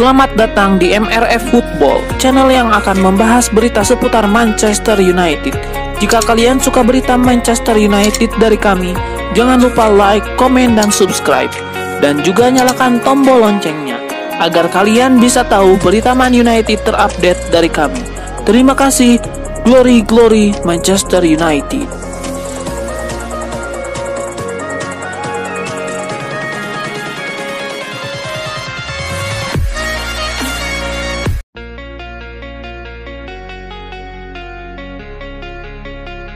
Selamat datang di MRF Football, channel yang akan membahas berita seputar Manchester United. Jika kalian suka berita Manchester United dari kami, jangan lupa like, komen, dan subscribe. Dan juga nyalakan tombol loncengnya, agar kalian bisa tahu berita Man United terupdate dari kami. Terima kasih, Glory Glory Manchester United.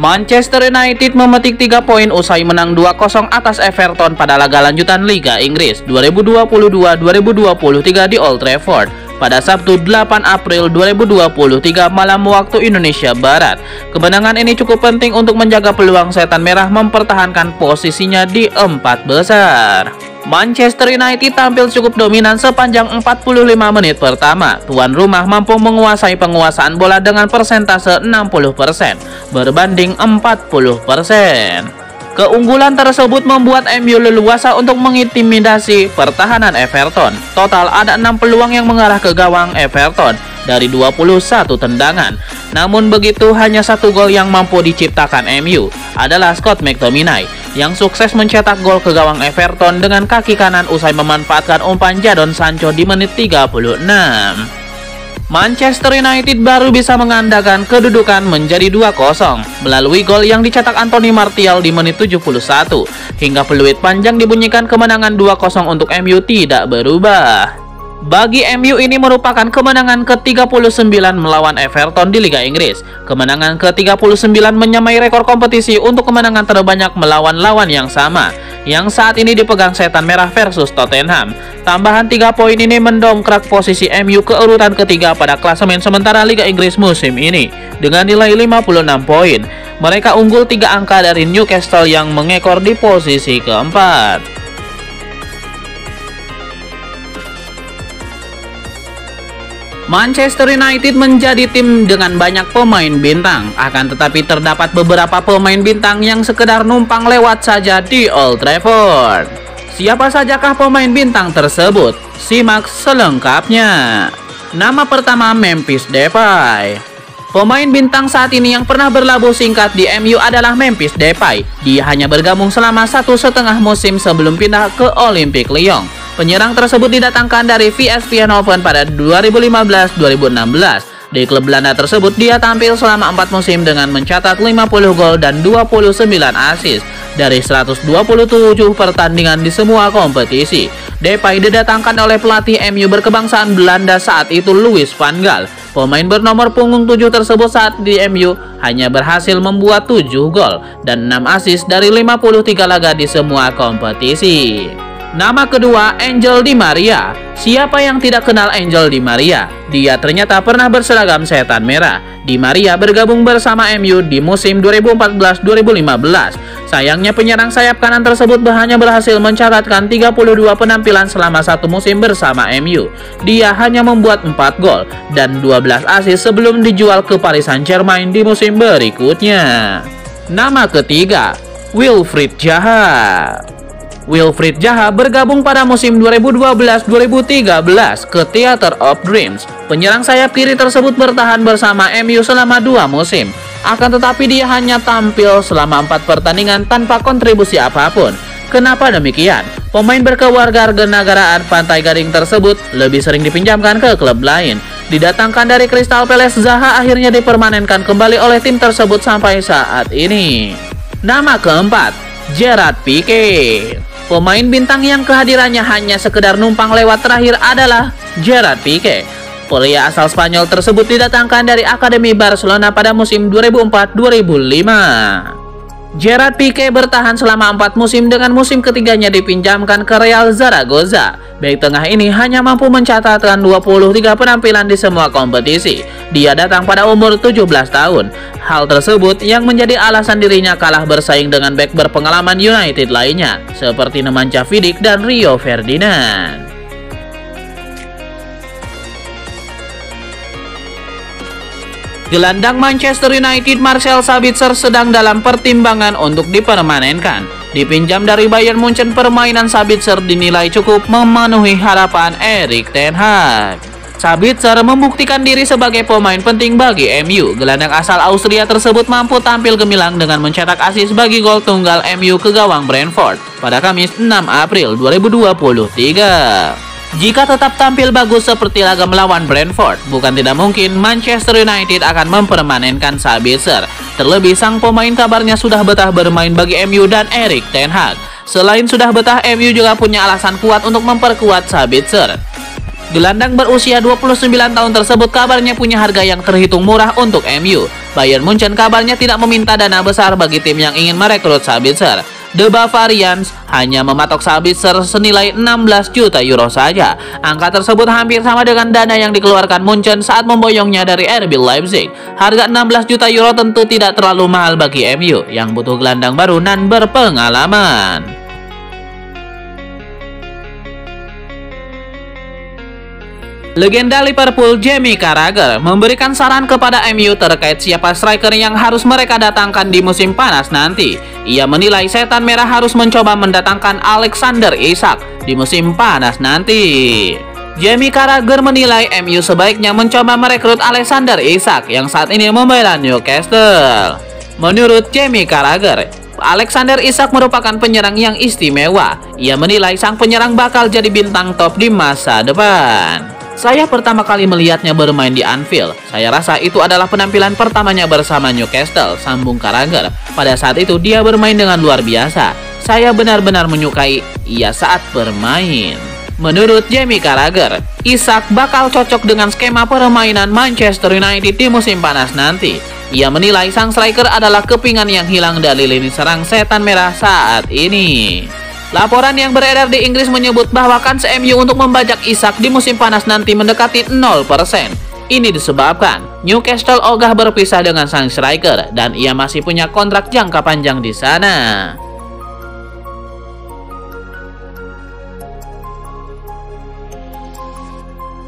Manchester United memetik 3 poin usai menang 2-0 atas Everton pada laga lanjutan Liga Inggris 2022-2023 di Old Trafford pada Sabtu 8 April 2023 malam waktu Indonesia Barat. Kemenangan ini cukup penting untuk menjaga peluang Setan Merah mempertahankan posisinya di 4 besar. Manchester United tampil cukup dominan sepanjang 45 menit pertama. Tuan rumah mampu menguasai penguasaan bola dengan persentase 60% berbanding 40%. Keunggulan tersebut membuat MU leluasa untuk mengintimidasi pertahanan Everton. Total ada 6 peluang yang mengarah ke gawang Everton dari 21 tendangan. Namun begitu, hanya 1 gol yang mampu diciptakan MU adalah Scott McTominay yang sukses mencetak gol ke gawang Everton dengan kaki kanan usai memanfaatkan umpan Jadon Sancho di menit 36. Manchester United baru bisa mengandalkan kedudukan menjadi 2-0 melalui gol yang dicetak Anthony Martial di menit 71. Hingga peluit panjang dibunyikan, kemenangan 2-0 untuk MU tidak berubah. Bagi MU ini merupakan kemenangan ke-39 melawan Everton di Liga Inggris. Kemenangan ke-39 menyamai rekor kompetisi untuk kemenangan terbanyak melawan lawan yang sama, yang saat ini dipegang Setan Merah versus Tottenham. Tambahan 3 poin ini mendongkrak posisi MU ke urutan ketiga pada klasemen sementara Liga Inggris musim ini dengan nilai 56 poin. Mereka unggul 3 angka dari Newcastle yang mengekor di posisi keempat. Manchester United menjadi tim dengan banyak pemain bintang, akan tetapi terdapat beberapa pemain bintang yang sekedar numpang lewat saja di Old Trafford. Siapa sajakah pemain bintang tersebut? Simak selengkapnya. Nama pertama, Memphis Depay. Pemain bintang saat ini yang pernah berlabuh singkat di MU adalah Memphis Depay. Dia hanya bergabung selama 1,5 musim sebelum pindah ke Olympique Lyon. Penyerang tersebut didatangkan dari VSV Eindhoven pada 2015-2016. Di klub Belanda tersebut dia tampil selama 4 musim dengan mencatat 50 gol dan 29 assist dari 127 pertandingan di semua kompetisi. Depay didatangkan oleh pelatih MU berkebangsaan Belanda saat itu, Louis van Gaal. Pemain bernomor punggung 7 tersebut saat di MU hanya berhasil membuat 7 gol dan 6 assist dari 53 laga di semua kompetisi. Nama kedua, Angel Di Maria. Siapa yang tidak kenal Angel Di Maria? Dia ternyata pernah berseragam Setan Merah. Di Maria bergabung bersama MU di musim 2014-2015. Sayangnya penyerang sayap kanan tersebut hanya berhasil mencatatkan 32 penampilan selama 1 musim bersama MU. Dia hanya membuat 4 gol dan 12 assist sebelum dijual ke Paris Saint-Germain di musim berikutnya. Nama ketiga, Wilfried Zaha. Wilfried Zaha bergabung pada musim 2012-2013 ke Theatre of Dreams. Penyerang sayap kiri tersebut bertahan bersama MU selama 2 musim. Akan tetapi dia hanya tampil selama 4 pertandingan tanpa kontribusi apapun. Kenapa demikian? Pemain berkewarganegaraan Pantai Gading tersebut lebih sering dipinjamkan ke klub lain. Didatangkan dari Crystal Palace, Zaha akhirnya dipermanenkan kembali oleh tim tersebut sampai saat ini. Nama keempat, Gerard Pique. Pemain bintang yang kehadirannya hanya sekedar numpang lewat terakhir adalah Gerard Pique. Pria asal Spanyol tersebut didatangkan dari Akademi Barcelona pada musim 2004-2005. Gerard Pique bertahan selama 4 musim dengan musim ketiganya dipinjamkan ke Real Zaragoza. Bek tengah ini hanya mampu mencatatkan 23 penampilan di semua kompetisi. Dia datang pada umur 17 tahun. Hal tersebut yang menjadi alasan dirinya kalah bersaing dengan bek berpengalaman United lainnya, seperti Nemanja Vidic dan Rio Ferdinand. Gelandang Manchester United Marcel Sabitzer sedang dalam pertimbangan untuk dipermanenkan. Dipinjam dari Bayern Munchen, permainan Sabitzer dinilai cukup memenuhi harapan Erik ten Hag. Sabitzer membuktikan diri sebagai pemain penting bagi MU. Gelandang asal Austria tersebut mampu tampil gemilang dengan mencetak assist bagi gol tunggal MU ke gawang Brentford pada Kamis 6 April 2023. Jika tetap tampil bagus seperti laga melawan Brentford, bukan tidak mungkin Manchester United akan mempermanenkan Sabitzer. Terlebih sang pemain kabarnya sudah betah bermain bagi MU dan Erik ten Hag. Selain sudah betah, MU juga punya alasan kuat untuk memperkuat Sabitzer. Gelandang berusia 29 tahun tersebut kabarnya punya harga yang terhitung murah untuk MU. Bayern Munchen kabarnya tidak meminta dana besar bagi tim yang ingin merekrut Sabitzer. The Bavarians hanya mematok Sabitzer senilai 16 juta euro saja. Angka tersebut hampir sama dengan dana yang dikeluarkan Munchen saat memboyongnya dari RB Leipzig. Harga 16 juta euro tentu tidak terlalu mahal bagi MU yang butuh gelandang baru dan berpengalaman. Legenda Liverpool Jamie Carragher memberikan saran kepada MU terkait siapa striker yang harus mereka datangkan di musim panas nanti. Ia menilai setan merah harus mencoba mendatangkan Alexander Isak di musim panas nanti. Jamie Carragher menilai MU sebaiknya mencoba merekrut Alexander Isak yang saat ini membela Newcastle. Menurut Jamie Carragher, Alexander Isak merupakan penyerang yang istimewa. Ia menilai sang penyerang bakal jadi bintang top di masa depan. Saya pertama kali melihatnya bermain di Anfield. Saya rasa itu adalah penampilan pertamanya bersama Newcastle, sambung Carragher. Pada saat itu dia bermain dengan luar biasa. Saya benar-benar menyukai ia saat bermain. Menurut Jamie Carragher, Isak bakal cocok dengan skema permainan Manchester United di musim panas nanti. Ia menilai sang striker adalah kepingan yang hilang dari lini serang setan merah saat ini. Laporan yang beredar di Inggris menyebut bahwa kans MU untuk membajak Isak di musim panas nanti mendekati 0%. Ini disebabkan Newcastle ogah berpisah dengan sang striker dan ia masih punya kontrak jangka panjang di sana.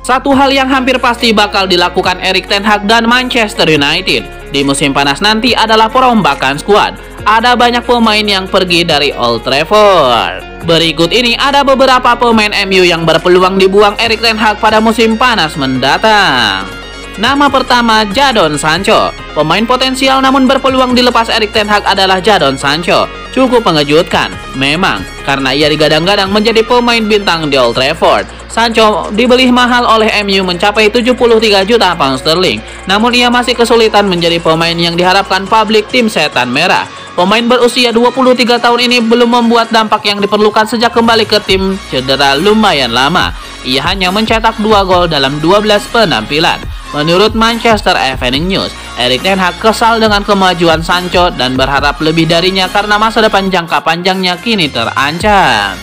Satu hal yang hampir pasti bakal dilakukan Erik ten Hag dan Manchester United di musim panas nanti adalah perombakan skuad. Ada banyak pemain yang pergi dari Old Trafford. Berikut ini ada beberapa pemain MU yang berpeluang dibuang Erik ten Hag pada musim panas mendatang. Nama pertama, Jadon Sancho. Pemain potensial namun berpeluang dilepas Erik ten Hag adalah Jadon Sancho. Cukup mengejutkan, memang, karena ia digadang-gadang menjadi pemain bintang di Old Trafford. Sancho dibeli mahal oleh MU mencapai 73 juta pound sterling. Namun ia masih kesulitan menjadi pemain yang diharapkan publik tim setan merah. Pemain berusia 23 tahun ini belum membuat dampak yang diperlukan sejak kembali ke tim cedera lumayan lama. Ia hanya mencetak 2 gol dalam 12 penampilan. Menurut Manchester Evening News, Erik ten Hag kesal dengan kemajuan Sancho dan berharap lebih darinya karena masa depan jangka panjangnya kini terancam.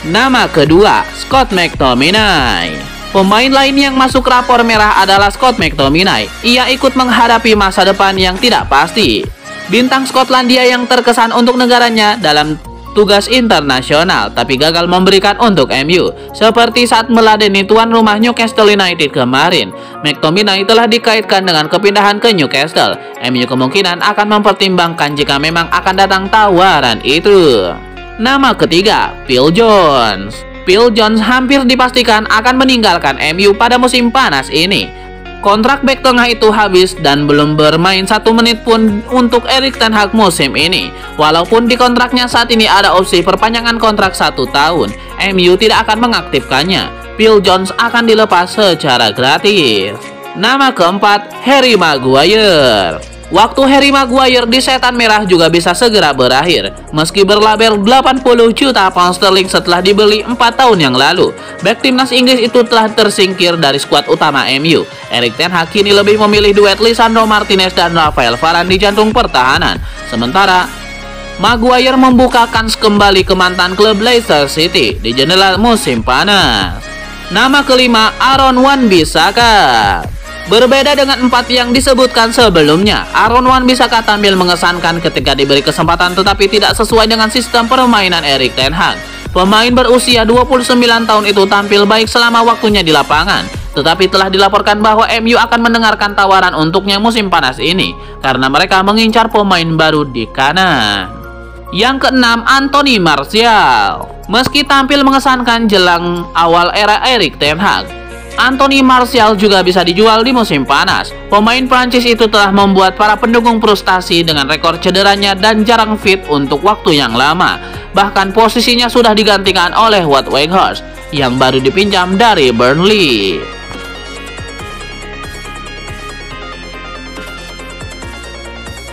Nama kedua, Scott McTominay. Pemain lain yang masuk rapor merah adalah Scott McTominay. Ia ikut menghadapi masa depan yang tidak pasti. Bintang Skotlandia yang terkesan untuk negaranya dalam tugas internasional tapi gagal memberikan untuk MU, seperti saat meladeni tuan rumah Newcastle United kemarin. McTominay telah dikaitkan dengan kepindahan ke Newcastle. MU kemungkinan akan mempertimbangkan jika memang akan datang tawaran itu. Nama ketiga, Phil Jones. Phil Jones hampir dipastikan akan meninggalkan MU pada musim panas ini. Kontrak bek tengah itu habis dan belum bermain 1 menit pun untuk Erik ten Hag musim ini. Walaupun di kontraknya saat ini ada opsi perpanjangan kontrak 1 tahun, MU tidak akan mengaktifkannya. Phil Jones akan dilepas secara gratis. Nama keempat, Harry Maguire. Waktu Harry Maguire di setan merah juga bisa segera berakhir. Meski berlabel 80 juta pound sterling setelah dibeli 4 tahun yang lalu, bek timnas Inggris itu telah tersingkir dari skuad utama MU. Erik ten Hag kini lebih memilih duet Lisandro Martinez dan Rafael Varane di jantung pertahanan. Sementara Maguire membuka kans kembali ke mantan klub Leicester City di jendela musim panas. Nama kelima, Aaron Wan-Bissaka. Berbeda dengan 4 yang disebutkan sebelumnya, Aaron Wan-Bissaka tampil mengesankan ketika diberi kesempatan tetapi tidak sesuai dengan sistem permainan Erik ten Hag. Pemain berusia 29 tahun itu tampil baik selama waktunya di lapangan, tetapi telah dilaporkan bahwa MU akan mendengarkan tawaran untuknya musim panas ini karena mereka mengincar pemain baru di kanan. Yang keenam, Anthony Martial. Meski tampil mengesankan jelang awal era Erik ten Hag, Anthony Martial juga bisa dijual di musim panas. Pemain Prancis itu telah membuat para pendukung frustasi dengan rekor cederanya dan jarang fit untuk waktu yang lama. Bahkan posisinya sudah digantikan oleh Wout Weghorst yang baru dipinjam dari Burnley.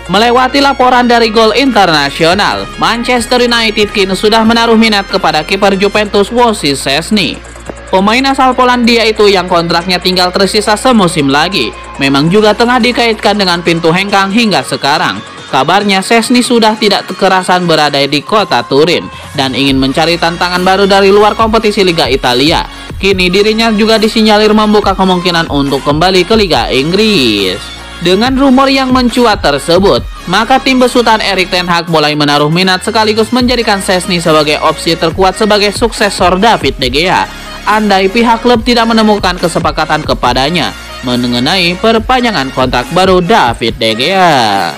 Melewati laporan dari Gol Internasional, Manchester United kini sudah menaruh minat kepada kiper Juventus Wojciech Szczesny. Pemain asal Polandia itu yang kontraknya tinggal tersisa semusim lagi, memang juga tengah dikaitkan dengan pintu hengkang hingga sekarang. Kabarnya Szczesny sudah tidak kekerasan berada di kota Turin dan ingin mencari tantangan baru dari luar kompetisi Liga Italia. Kini dirinya juga disinyalir membuka kemungkinan untuk kembali ke Liga Inggris. Dengan rumor yang mencuat tersebut, maka tim besutan Erik ten Hag mulai menaruh minat sekaligus menjadikan Szczesny sebagai opsi terkuat sebagai suksesor David De Gea. Andai pihak klub tidak menemukan kesepakatan kepadanya mengenai perpanjangan kontrak baru David De Gea.